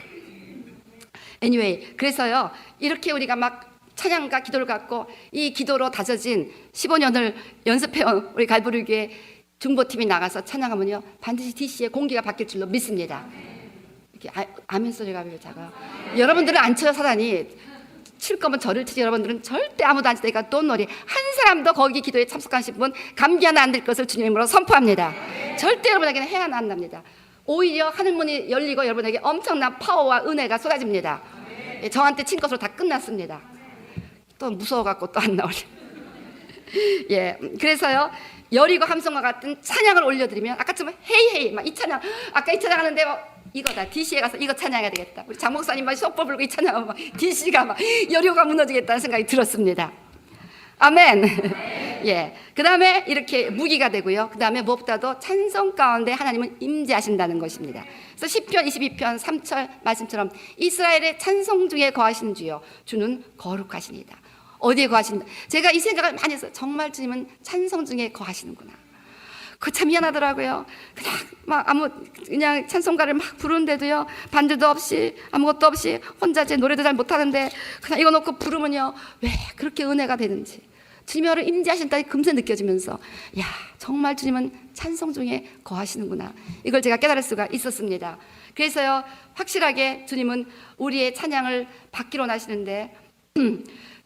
Anyway, 그래서요 이렇게 우리가 막 찬양과 기도를 갖고 이 기도로 다져진 15년을 연습해온 우리 갈보리교회 중보팀이 나가서 찬양하면요 반드시 DC의 공기가 바뀔 줄로 믿습니다. 이렇게 아멘 소리가 왜 작아요? 여러분들은 안 쳐요. 사단이 칠 거면 저를 치지. 여러분들은 절대 아무도 안 치니까 돈놀이 한 사람도 거기 기도에 참석하신 분 감기 하나 안 될 것을 주님으로 선포합니다. 절대 여러분에게는 해야 안 난답니다. 오히려 하늘문이 열리고 여러분에게 엄청난 파워와 은혜가 쏟아집니다. 예, 저한테 친 것으로 다 끝났습니다. 또 무서워갖고 또 안 나오려. 예, 그래서요 여리고 함성과 같은 찬양을 올려드리면 아까처럼 헤이헤이 막 이 찬양 아까 이 찬양 하는데 이거다 DC에 가서 이거 찬양해야 되겠다. 우리 장 목사님 막 속보 불고 이 찬양하면 막 DC가 막 여리고가 무너지겠다는 생각이 들었습니다. 아멘. 예. 그 다음에 이렇게 무기가 되고요. 그 다음에 무엇보다도 찬송 가운데 하나님은 임재하신다는 것입니다. 그래서 시편 22편 3절 말씀처럼 이스라엘의 찬송 중에 거하시는 주여 주는 거룩하시니다. 어디에 거하신다? 제가 이 생각을 많이 했어요. 정말 주님은 찬송 중에 거하시는구나. 그거 참 미안하더라고요. 그냥 찬송가를 막 부르는데도요, 반주도 없이 아무것도 없이 혼자 제 노래도 잘 못하는데 그냥 이거 놓고 부르면요, 왜 그렇게 은혜가 되는지 주님의 어를 임재하신다니 금세 느껴지면서, 야, 정말 주님은 찬송 중에 거하시는구나, 이걸 제가 깨달을 수가 있었습니다. 그래서요, 확실하게 주님은 우리의 찬양을 받기로 하시는데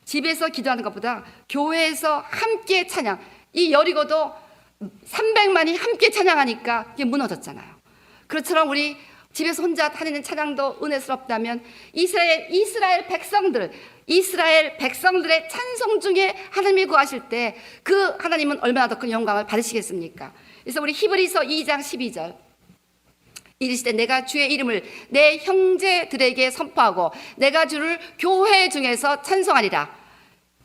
집에서 기도하는 것보다 교회에서 함께 찬양, 이 여리고도 300만이 함께 찬양하니까 이게 무너졌잖아요. 그렇처럼 우리 집에서 혼자 다니는 찬양도 은혜스럽다면 이스라엘 백성들의 찬송 중에 하나님이 구하실 때 그 하나님은 얼마나 더 큰 영광을 받으시겠습니까? 그래서 우리 히브리서 2장 12절 이르시되 내가 주의 이름을 내 형제들에게 선포하고 내가 주를 교회 중에서 찬송하리라.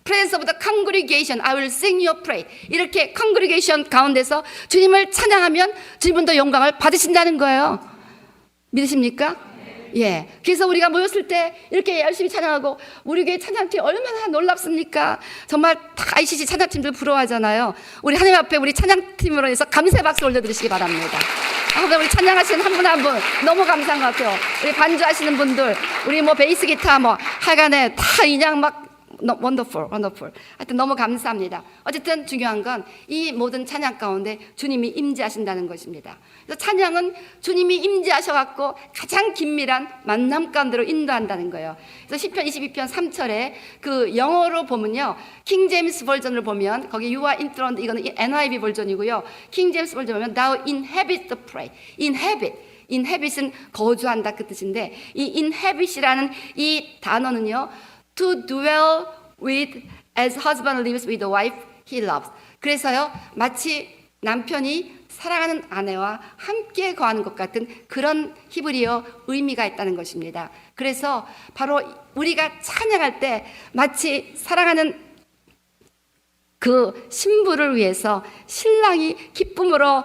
Presence of the congregation, I will sing your praise. 이렇게 congregation 가운데서 주님을 찬양하면 주님은 더 영광을 받으신다는 거예요. 믿으십니까? 예. 그래서 우리가 모였을 때 이렇게 열심히 찬양하고 우리 교회 찬양팀 얼마나 놀랍습니까? 정말 다 ICC 찬양팀들 부러워하잖아요. 우리 하나님 앞에 우리 찬양팀으로 해서 감사의 박수 올려드리시기 바랍니다. 우리 찬양하시는 한 분 한 분 너무 감사한 것 같아요. 우리 반주하시는 분들, 우리 베이스 기타 하여간에 다 그냥 막 wonderful. 하여튼 너무 감사합니다. 어쨌든 중요한 건 이 모든 찬양 가운데 주님이 임재하신다는 것입니다. 그래서 찬양은 주님이 임재하셔갖고 가장 긴밀한 만남 가운데로 인도한다는 거예요. 그래서 시편 22편 3절에 그 영어로 보면요, 킹 제임스 버전을 보면 거기 You are enthroned, 이거는 NIV 버전이고요. 킹 제임스 버전 보면 Thou inhabit the praise. inhabit은 거주한다 그 뜻인데, 이 inhabit이라는 이 단어는요, to dwell with as husband lives with the wife he loves. 그래서요, 마치 남편이 사랑하는 아내와 함께 거하는 것 같은 그런 히브리어 의미가 있다는 것입니다. 그래서 바로 우리가 찬양할 때 마치 사랑하는 그 신부를 위해서 신랑이 기쁨으로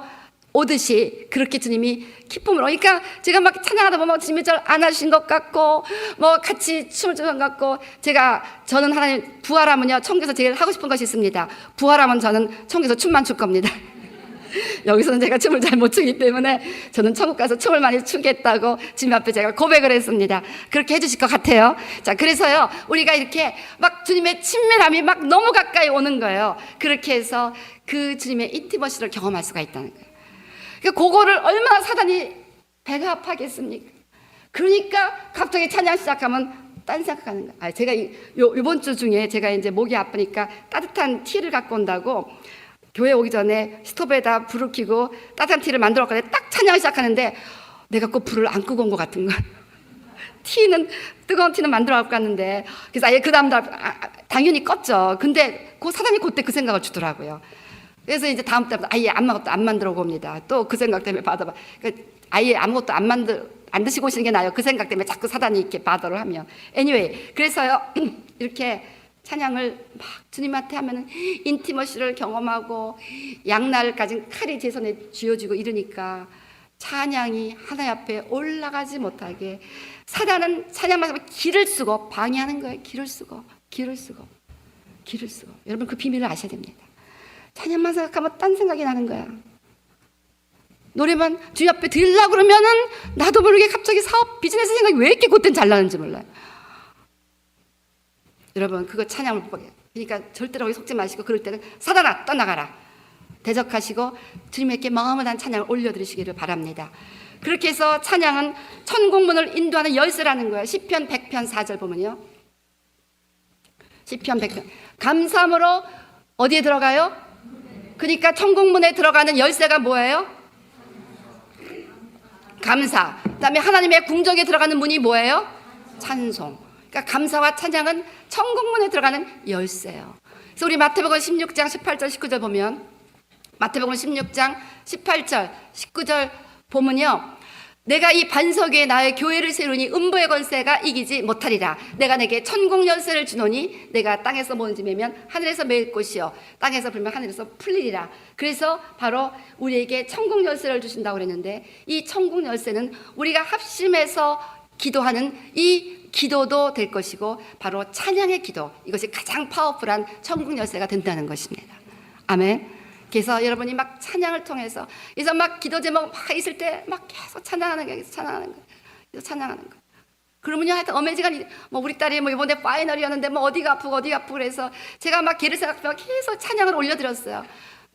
오듯이 그렇게 주님이 기쁨으로, 그러니까 제가 막 찬양하다 보면 주님이 저를 안아주신 것 같고 같이 춤을 추는 것 같고, 저는 하나님 부활하면요, 천국에서 제일 하고 싶은 것이 있습니다. 부활하면 저는 천국에서 춤만 출 겁니다. 여기서는 제가 춤을 잘 못 추기 때문에 저는 천국 가서 춤을 많이 추겠다고 주님 앞에 제가 고백을 했습니다. 그렇게 해주실 것 같아요. 자, 그래서요, 우리가 이렇게 막 주님의 친밀함이 막 너무 가까이 오는 거예요. 그렇게 해서 그 주님의 인티머시를 경험할 수가 있다는 거예요. 그거를 얼마나 사단이 배가 아파하겠습니까? 그러니까 갑자기 찬양 시작하면 딴 생각하는 거예요. 제가 이번 주 중에 제가 이제 목이 아프니까 따뜻한 티를 갖고 온다고 교회 오기 전에 스토브에다 불을 켜고 따뜻한 티를 만들어 왔거든요. 딱 찬양 시작하는데 내가 꼭 불을 안 끄고 온 것 같은 거예요. 뜨거운 티는 만들어 갖고 갔는데, 그래서 아예 그 다음날 당연히 껐죠. 근데 사단이 그때 그 생각을 주더라고요. 그래서 이제 다음 때부터 아예 아무것도 안 만들어 옵니다. 또 그 생각 때문에 받아봐. 그러니까 아예 아무것도 안 드시고 오시는 게 나아요. 그 생각 때문에 자꾸 사단이 이렇게 받으러 하면. anyway, 그래서요, 이렇게 찬양을 막 주님한테 하면은 인티머시를 경험하고 양날 가진 칼이 제 손에 쥐어지고 이러니까 찬양이 하나님 앞에 올라가지 못하게 사단은 찬양만 하면 길을 쓰고 방해하는 거예요. 길을 쓰고. 여러분, 그 비밀을 아셔야 됩니다. 찬양만 생각하면 딴 생각이 나는 거야. 노래만 주님 앞에 드리려고 그러면은 나도 모르게 갑자기 사업, 비즈니스 생각이 왜 이렇게 그땐 잘 나는지 몰라요. 여러분, 그거 찬양을 못 보게. 그러니까 절대로 거기 속지 마시고, 그럴 때는 사단아 떠나가라 대적하시고 주님께 마음을 단 찬양을 올려드리시기를 바랍니다. 그렇게 해서 찬양은 천국문을 인도하는 열쇠라는 거예요. 시편 100편 4절 보면요, 시편 100편 감사함으로 어디에 들어가요? 그러니까 천국문에 들어가는 열쇠가 뭐예요? 감사. 그다음에 하나님의 궁정에 들어가는 문이 뭐예요? 찬송. 그러니까 감사와 찬양은 천국문에 들어가는 열쇠예요. 그래서 우리 마태복음 16장 18절 19절 보면, 마태복음 16장 18절 19절 보면요, 내가 이 반석 위에 나의 교회를 세우니 음부의 권세가 이기지 못하리라. 내가 내게 천국 열쇠를 주노니 내가 땅에서 모은 짐이면 하늘에서 매일 것이요 땅에서 불면 하늘에서 풀리리라. 그래서 바로 우리에게 천국 열쇠를 주신다고 그랬는데, 이 천국 열쇠는 우리가 합심해서 기도하는 이 기도도 될 것이고, 바로 찬양의 기도, 이것이 가장 파워풀한 천국 열쇠가 된다는 것입니다. 아멘. 그래서 여러분이 막 찬양을 통해서, 그래서 막 기도 제목 막 있을 때 막 계속 찬양하는 거예요. 찬양하는 거예요. 계속 찬양하는 거예요. 그러면요, 하여튼 어메지간, 뭐 우리 딸이 뭐 이번에 파이널이었는데 뭐 어디가 아프고 그래서 제가 막 걔를 생각하면 계속 찬양을 올려드렸어요.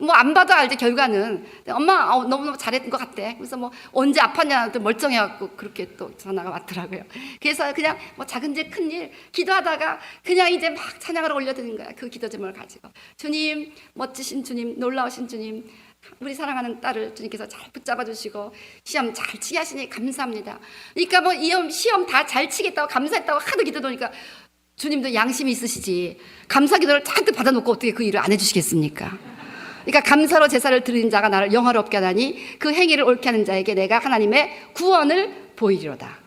뭐 안 봐도 알지 결과는. 엄마 너무너무 잘했던 것 같대. 그래서 뭐 언제 아팠냐 또 멀쩡해갖고 그렇게 또 전화가 왔더라고요. 그래서 그냥 뭐 작은 일 큰 일 기도하다가 그냥 이제 막 찬양을 올려드린 거야. 그 기도 제목을 가지고. 주님, 멋지신 주님, 놀라우신 주님, 우리 사랑하는 딸을 주님께서 잘 붙잡아 주시고 시험 잘 치게 하시니 감사합니다. 그러니까 뭐 이 시험 다 잘 치겠다고 감사했다고 하도 기도하니까 주님도 양심이 있으시지, 감사 기도를 잔뜩 받아놓고 어떻게 그 일을 안 해주시겠습니까? 그러니까 감사로 제사를 드리는 자가 나를 영화롭게 하나니 그 행위를 옳게 하는 자에게 내가 하나님의 구원을 보이리로다.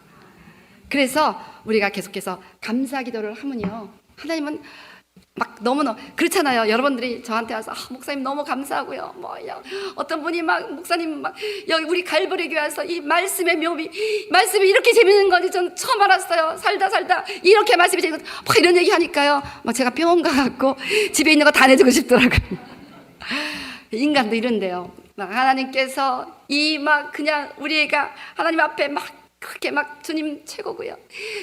그래서 우리가 계속해서 감사 기도를 하면요, 하나님은 막 너무너무 그렇잖아요. 여러분들이 저한테 와서 목사님 너무 감사하고요, 뭐요, 어떤 분이 막 목사님 막 여기 우리 갈보리 교회 와서 이 말씀의 묘미, 말씀이 이렇게 재밌는 건지 전 처음 알았어요. 살다 이렇게 말씀이 재밌는 막 이런 얘기 하니까요, 막 제가 병원 가갖고 집에 있는 거 다 내주고 싶더라고요. 인간도 이런데요. 막 하나님께서 이 막 그냥 우리가 하나님 앞에 막 그렇게 막 주님 최고고요.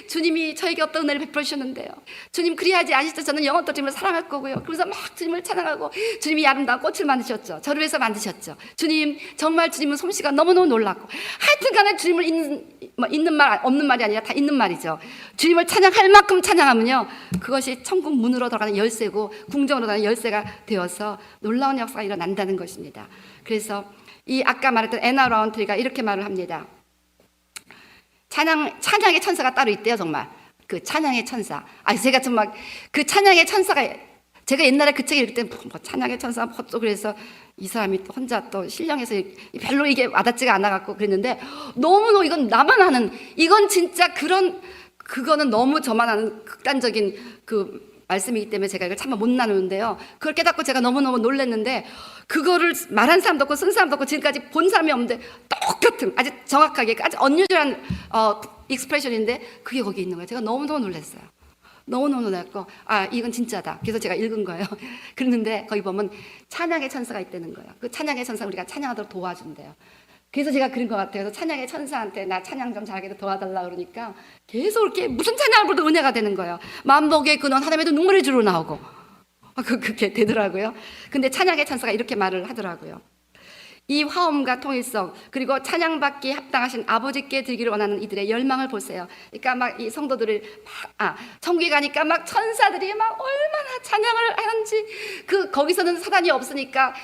주님이 저에게 어떤 은혜를 베풀어 주셨는데요. 주님 그리하지 않으시죠? 저는 영원토록 주님을 사랑할 거고요. 그래서 막 주님을 찬양하고, 주님이 아름다운 꽃을 만드셨죠. 저를 위해서 만드셨죠. 주님, 정말 주님은 솜씨가 너무너무 놀랍고, 하여튼 간에 주님을 있는 말 없는 말이 아니라 다 있는 말이죠. 주님을 찬양할 만큼 찬양하면요, 그것이 천국 문으로 들어가는 열쇠고 궁정으로 들어가는 열쇠가 되어서 놀라운 역사가 일어난다는 것입니다. 그래서 이 아까 말했던 애나 라운트리가 이렇게 말을 합니다. 찬양의 천사가 따로 있대요. 정말 그 찬양의 천사. 제가 좀 막 그 찬양의 천사가, 제가 옛날에 그 책을 읽을 때 뭐 찬양의 천사 또 그래서 이 사람이 또 혼자 또 신령해서 별로 이게 와닿지가 않아갖고 그랬는데, 너무너무 이건 나만 아는, 이건 진짜 그거는 너무 저만 아는 극단적인 그 말씀이기 때문에 제가 이걸 참 못 나누는데요. 그걸 깨닫고 제가 너무너무 놀랐는데, 그거를 말한 사람도 없고 쓴 사람도 없고 지금까지 본 사람이 없는데 똑같은, 아주 정확하게 아주 언유절한 익스프레션인데 그게 거기 있는 거예요. 제가 너무너무 놀랐어요. 너무너무 놀랐고, 이건 진짜다. 그래서 제가 읽은 거예요. 그랬는데 거기 보면 찬양의 천사가 있다는 거예요. 그 찬양의 천사 우리가 찬양하도록 도와준대요. 그래서 제가 그런 것 같아요. 그래서 찬양의 천사한테 나 찬양 좀 잘하게 도와달라 그러니까 계속 이렇게 무슨 찬양을 불러도 은혜가 되는 거예요. 만복의 근원 하나님에도 눈물이 주로 나오고 그렇게 되더라고요. 근데 찬양의 천사가 이렇게 말을 하더라고요. 이 화음과 통일성, 그리고 찬양받기에 합당하신 아버지께 드리기를 원하는 이들의 열망을 보세요. 그러니까 막 이 성도들을 천국에 가니까 막 천사들이 막 얼마나 찬양을 하는지, 거기서는 사단이 없으니까,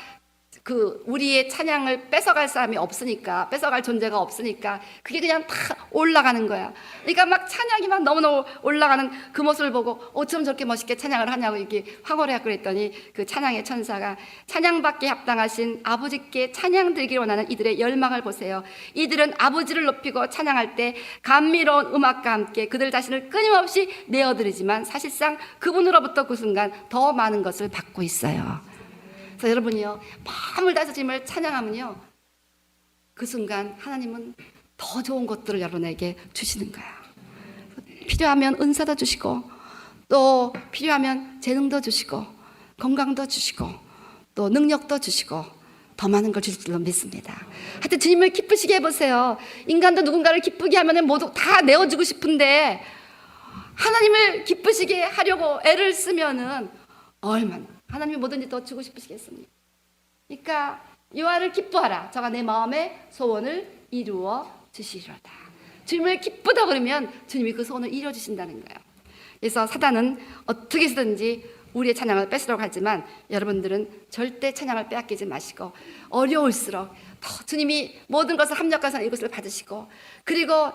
우리의 찬양을 뺏어갈 사람이 없으니까, 뺏어갈 존재가 없으니까 그게 그냥 다 올라가는 거야. 그러니까 막 찬양이 막 너무너무 올라가는 그 모습을 보고 어쩜 저렇게 멋있게 찬양을 하냐고 이렇게 황홀해하고 그랬더니, 그 찬양의 천사가 찬양받기에 합당하신 아버지께 찬양 드리기를 원하는 이들의 열망을 보세요. 이들은 아버지를 높이고 찬양할 때 감미로운 음악과 함께 그들 자신을 끊임없이 내어드리지만 사실상 그분으로부터 그 순간 더 많은 것을 받고 있어요. 그래서 여러분이요, 마음을 다해서 주님을 찬양하면요, 그 순간 하나님은 더 좋은 것들을 여러분에게 주시는 거야. 필요하면 은사도 주시고, 또 필요하면 재능도 주시고, 건강도 주시고, 또 능력도 주시고, 더 많은 걸 주실 줄로 믿습니다. 하여튼 주님을 기쁘시게 해보세요. 인간도 누군가를 기쁘게 하면 모두 다 내어주고 싶은데, 하나님을 기쁘시게 하려고 애를 쓰면은 얼마나 하나님이 뭐든지 더 주고 싶으시겠습니까? 그러니까 여호와를 기뻐하라. 저가 내 마음의 소원을 이루어 주시리로다. 주님을 기쁘다 그러면 주님이 그 소원을 이루어 주신다는 거예요. 그래서 사단은 어떻게 해서든지 우리의 찬양을 뺏으려고 하지만, 여러분들은 절대 찬양을 빼앗기지 마시고 어려울수록 더 주님이 모든 것을 합력해서 이것을 받으시고, 그리고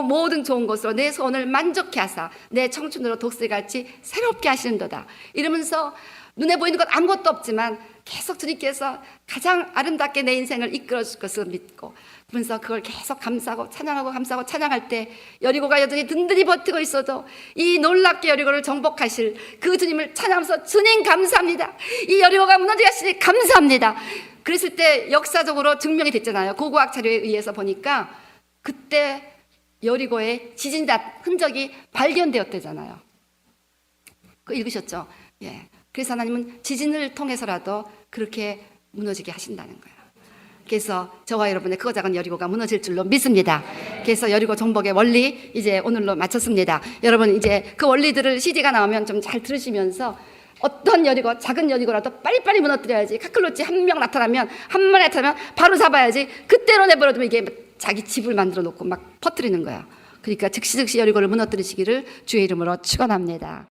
모든 좋은 것으로 내 소원을 만족케 하사 내 청춘으로 독수리같이 새롭게 하시는도다. 이러면서 눈에 보이는 것 아무것도 없지만 계속 주님께서 가장 아름답게 내 인생을 이끌어 줄 것을 믿고, 그러면서 그걸 계속 감사하고 찬양하고 감사하고 찬양할 때 여리고가 여전히 든든히 버티고 있어도 이 놀랍게 여리고를 정복하실 그 주님을 찬양하면서 주님 감사합니다. 이 여리고가 무너지게 하시니 감사합니다. 그랬을 때 역사적으로 증명이 됐잖아요. 고고학 자료에 의해서 보니까 그때 여리고의 지진 흔적이 발견되었대잖아요. 그거 읽으셨죠? 예. 그래서 하나님은 지진을 통해서라도 그렇게 무너지게 하신다는 거예요. 그래서 저와 여러분의 크고 작은 여리고가 무너질 줄로 믿습니다. 그래서 여리고 정복의 원리 이제 오늘로 마쳤습니다. 여러분 이제 그 원리들을 CD가 나오면 좀 잘 들으시면서 어떤 여리고, 작은 여리고라도 빨리빨리 무너뜨려야지. 카클로치 한 명 나타나면, 한 마리 나타나면 바로 잡아야지. 그때로 내버려두면 이게 자기 집을 만들어 놓고 막 퍼뜨리는 거야. 그러니까 즉시 여리고를 무너뜨리시기를 주의 이름으로 축원합니다.